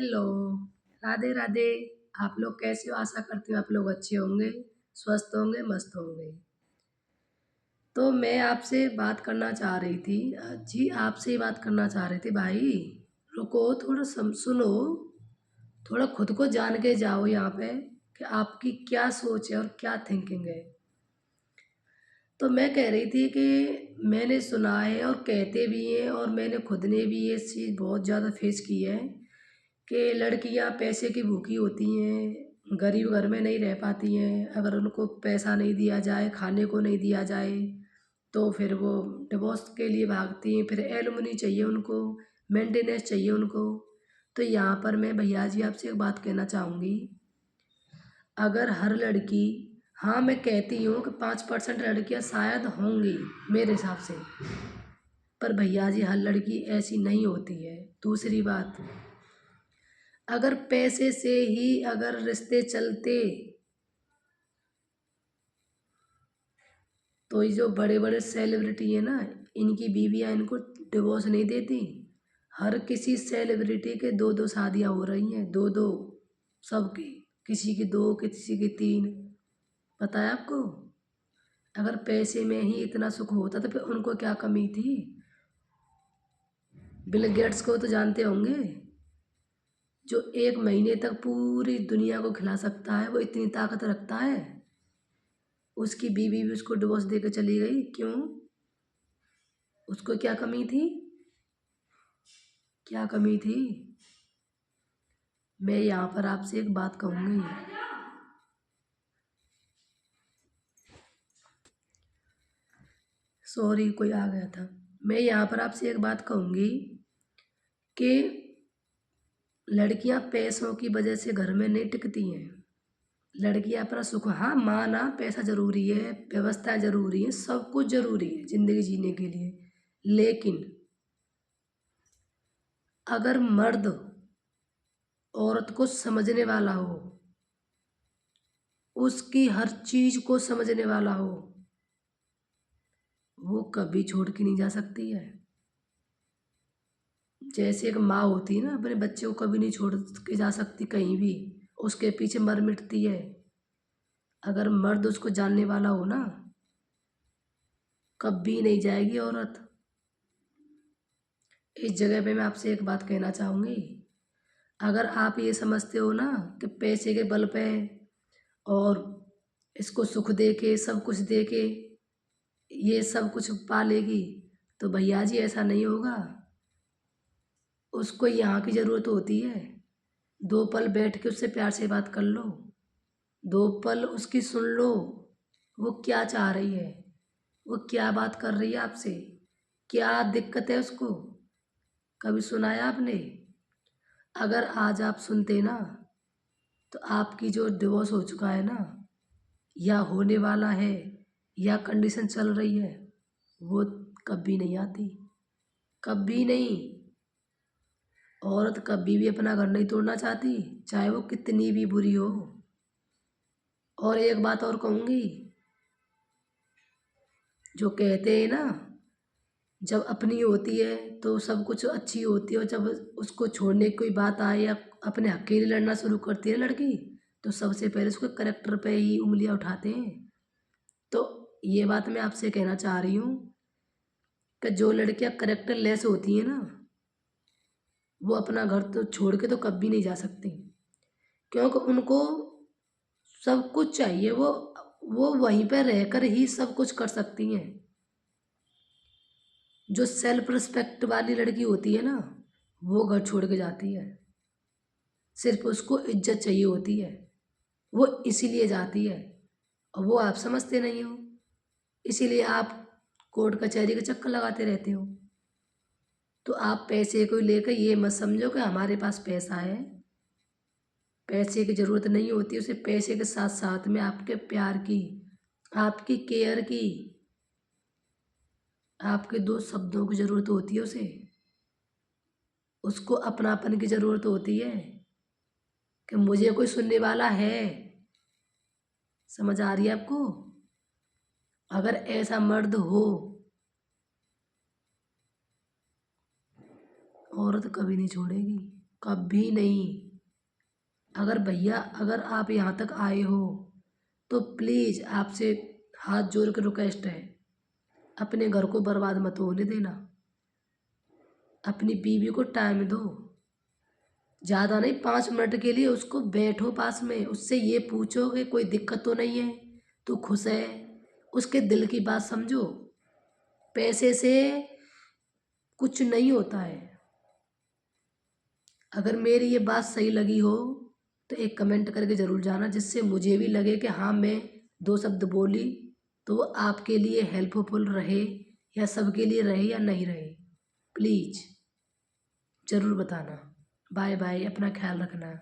Hello, Radhe Radhe. आप लोग कैसे हो? आशा करती हूँ आप लोग अच्छे होंगे, स्वस्थ होंगे, मस्त होंगे। तो मैं आपसे बात करना चाह रही थी। जी आपसे ही बात करना चाह रही थी भाई। रुको थोड़ा सुनो। थोड़ा खुद को जान के जाओ यहाँ पे कि आपकी क्या सोच है और क्या थिंकिंग है। तो मैं कह रही थी कि मैंने सुना है और कहते भी हैं और मैंने खुद ने भी ये चीज़ बहुत ज़्यादा फेस की है कि लड़कियां पैसे की भूखी होती हैं, गरीब घर में नहीं रह पाती हैं। अगर उनको पैसा नहीं दिया जाए, खाने को नहीं दिया जाए, तो फिर वो डिवोर्स के लिए भागती हैं। फिर एलिमनी चाहिए उनको, मेंटेनेंस चाहिए उनको। तो यहाँ पर मैं भैया जी आपसे एक बात कहना चाहूँगी। अगर हर लड़की, हाँ मैं कहती हूँ कि 5% लड़कियाँ शायद होंगी मेरे हिसाब से, पर भैया जी हर लड़की ऐसी नहीं होती है। दूसरी बात, अगर पैसे से ही अगर रिश्ते चलते तो ये जो बड़े बड़े सेलिब्रिटी है ना, इनकी बीवियां इनको डिवोर्स नहीं देती। हर किसी सेलिब्रिटी के दो दो शादियां हो रही हैं, दो दो सबकी। किसी की दो, किसी की तीन। पता है आपको? अगर पैसे में ही इतना सुख होता तो फिर उनको क्या कमी थी? बिल गेट्स को तो जानते होंगे, जो 1 महीने तक पूरी दुनिया को खिला सकता है, वो इतनी ताकत रखता है। उसकी बीवी भी उसको डिवोर्स देकर चली गई, क्यों? उसको क्या कमी थी? क्या कमी थी? मैं यहाँ पर आपसे एक बात कहूँगी। सॉरी, कोई आ गया था। मैं यहाँ पर आपसे एक बात कहूँगी कि लड़कियाँ पैसों की वजह से घर में नहीं टिकती हैं। लड़कियाँ अपना सुख, हाँ माना पैसा जरूरी है, व्यवस्था जरूरी है, सब कुछ जरूरी है जिंदगी जीने के लिए, लेकिन अगर मर्द औरत को समझने वाला हो, उसकी हर चीज को समझने वाला हो, वो कभी छोड़ के नहीं जा सकती है। जैसे एक माँ होती है ना, अपने बच्चे को कभी नहीं छोड़ के जा सकती कहीं भी, उसके पीछे मर मिटती है। अगर मर्द उसको जानने वाला हो ना, कभी नहीं जाएगी औरत। इस जगह पे मैं आपसे एक बात कहना चाहूँगी। अगर आप ये समझते हो ना कि पैसे के बल पे और इसको सुख दे के, सब कुछ दे के ये सब कुछ पा लेगी, तो भैया जी ऐसा नहीं होगा। उसको यहाँ की ज़रूरत होती है। 2 पल बैठ के उससे प्यार से बात कर लो, 2 पल उसकी सुन लो, वो क्या चाह रही है, वो क्या बात कर रही है आपसे, क्या दिक्कत है उसको। कभी सुनाया आपने? अगर आज आप सुनते ना, तो आपकी जो डिवोर्स हो चुका है ना, या होने वाला है, या कंडीशन चल रही है, वो कभी नहीं आती। कभी नहीं। औरत कभी भी अपना घर नहीं तोड़ना चाहती, चाहे वो कितनी भी बुरी हो। और एक बात और कहूँगी, जो कहते हैं ना, जब अपनी होती है तो सब कुछ अच्छी होती है, और जब उसको छोड़ने की कोई बात आए या अपने हक के लिए लड़ना शुरू करती है लड़की, तो सबसे पहले उसको करेक्टर पे ही उंगलियां उठाते हैं। तो ये बात मैं आपसे कहना चाह रही हूँ कि जो लड़कियां करेक्टर लेस होती हैं ना, वो अपना घर तो छोड़ के तो कभी नहीं जा सकती, क्योंकि उनको सब कुछ चाहिए। वो वहीं पर रहकर ही सब कुछ कर सकती हैं। जो सेल्फ रिस्पेक्ट वाली लड़की होती है ना, वो घर छोड़ के जाती है। सिर्फ उसको इज्जत चाहिए होती है, वो इसीलिए जाती है। और वो आप समझते नहीं हो, इसीलिए आप कोर्ट कचहरी के चक्कर लगाते रहते हो। तो आप पैसे को लेकर ये मत समझो कि हमारे पास पैसा है। पैसे की ज़रूरत नहीं होती उसे, पैसे के साथ साथ में आपके प्यार की, आपकी केयर की, आपके दो शब्दों की ज़रूरत होती है उसे। उसको अपनापन की ज़रूरत होती है कि मुझे कोई सुनने वाला है। समझ आ रही है आपको? अगर ऐसा मर्द हो, औरत कभी नहीं छोड़ेगी। कभी नहीं। अगर भैया अगर आप यहाँ तक आए हो तो प्लीज़ आपसे हाथ जोड़ के रिक्वेस्ट है, अपने घर को बर्बाद मत होने देना। अपनी बीवी को टाइम दो, ज़्यादा नहीं, 5 मिनट के लिए उसको बैठो पास में, उससे ये पूछो कि कोई दिक्कत तो नहीं है, तू खुश है, उसके दिल की बात समझो। पैसे से कुछ नहीं होता है। अगर मेरी ये बात सही लगी हो तो एक कमेंट करके ज़रूर जाना, जिससे मुझे भी लगे कि हाँ मैं 2 शब्द बोली तो वो आपके लिए हेल्पफुल रहे, या सबके लिए रहे या नहीं रहे। प्लीज़ ज़रूर बताना। बाय बाय, अपना ख्याल रखना।